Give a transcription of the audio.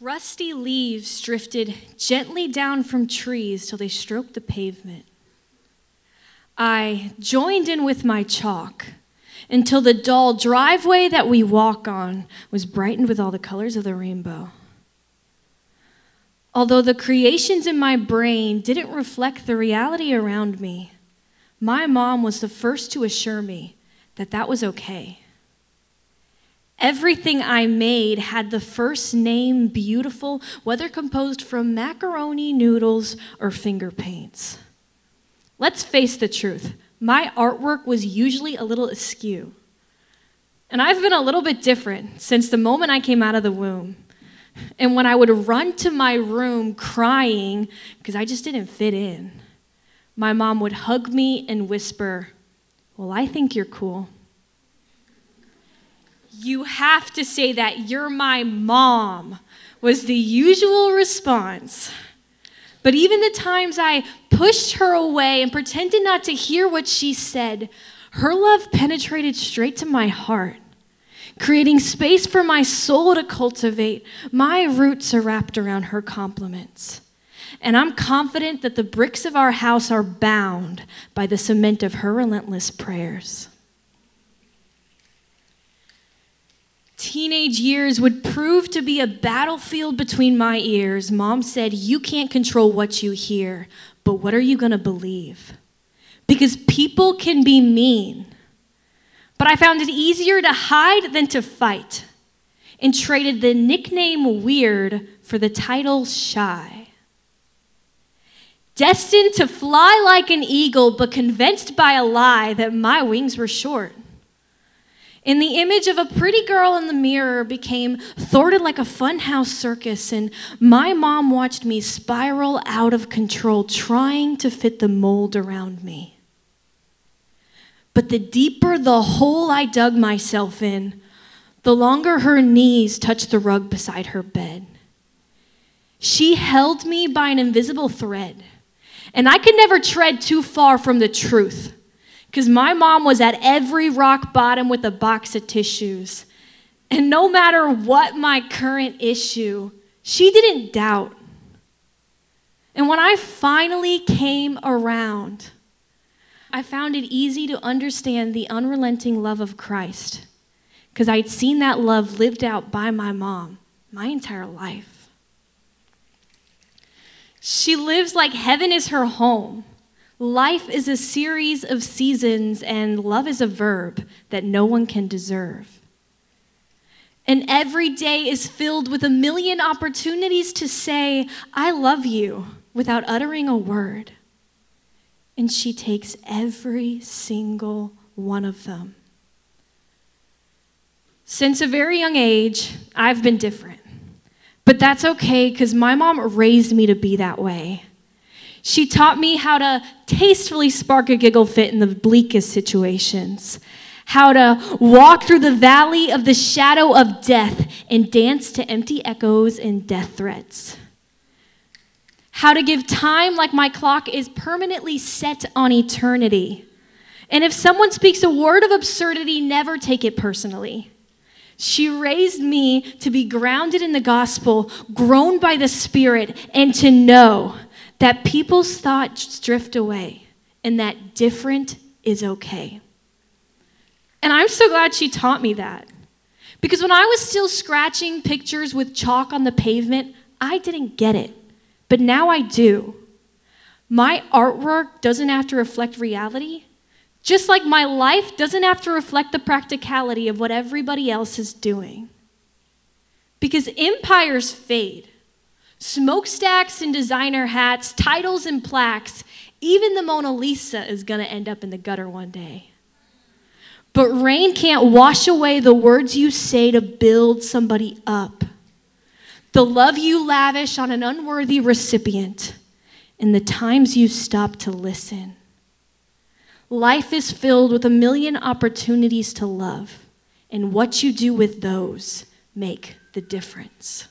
Rusty leaves drifted gently down from trees till they stroked the pavement. I joined in with my chalk until the dull driveway that we walk on was brightened with all the colors of the rainbow. Although the creations in my brain didn't reflect the reality around me, my mom was the first to assure me that that was okay. Everything I made had the first name beautiful, whether composed from macaroni, noodles, or finger paints. Let's face the truth. My artwork was usually a little askew. And I've been a little bit different since the moment I came out of the womb. And when I would run to my room crying because I just didn't fit in, my mom would hug me and whisper, "Well, I think you're cool." "You have to say that you're my mom," was the usual response. But even the times I pushed her away and pretended not to hear what she said, her love penetrated straight to my heart, creating space for my soul to cultivate. My roots are wrapped around her compliments. And I'm confident that the bricks of our house are bound by the cement of her relentless prayers. Teenage years would prove to be a battlefield between my ears. Mom said, "You can't control what you hear, but what are you going to believe?" Because people can be mean. But I found it easier to hide than to fight, and traded the nickname weird for the title shy. Destined to fly like an eagle, but convinced by a lie that my wings were short. And the image of a pretty girl in the mirror became thwarted like a funhouse circus, and my mom watched me spiral out of control, trying to fit the mold around me. But the deeper the hole I dug myself in, the longer her knees touched the rug beside her bed. She held me by an invisible thread, and I could never tread too far from the truth, because my mom was at every rock bottom with a box of tissues. And no matter what my current issue, she didn't doubt. And when I finally came around, I found it easy to understand the unrelenting love of Christ, because I'd seen that love lived out by my mom my entire life. She lives like heaven is her home. Life is a series of seasons, and love is a verb that no one can deserve. And every day is filled with a million opportunities to say, "I love you," without uttering a word. And she takes every single one of them. Since a very young age, I've been different. But that's okay, because my mom raised me to be that way. She taught me how to tastefully spark a giggle fit in the bleakest situations, how to walk through the valley of the shadow of death and dance to empty echoes and death threats, how to give time like my clock is permanently set on eternity, and if someone speaks a word of absurdity, never take it personally. She raised me to be grounded in the gospel, grown by the Spirit, and to know that people's thoughts drift away and that different is okay. And I'm so glad she taught me that. Because when I was still scratching pictures with chalk on the pavement, I didn't get it. But now I do. My artwork doesn't have to reflect reality, just like my life doesn't have to reflect the practicality of what everybody else is doing. Because empires fade. Smokestacks and designer hats, titles and plaques, even the Mona Lisa is going to end up in the gutter one day. But rain can't wash away the words you say to build somebody up, the love you lavish on an unworthy recipient, and the times you stop to listen. Life is filled with a million opportunities to love, and what you do with those make the difference.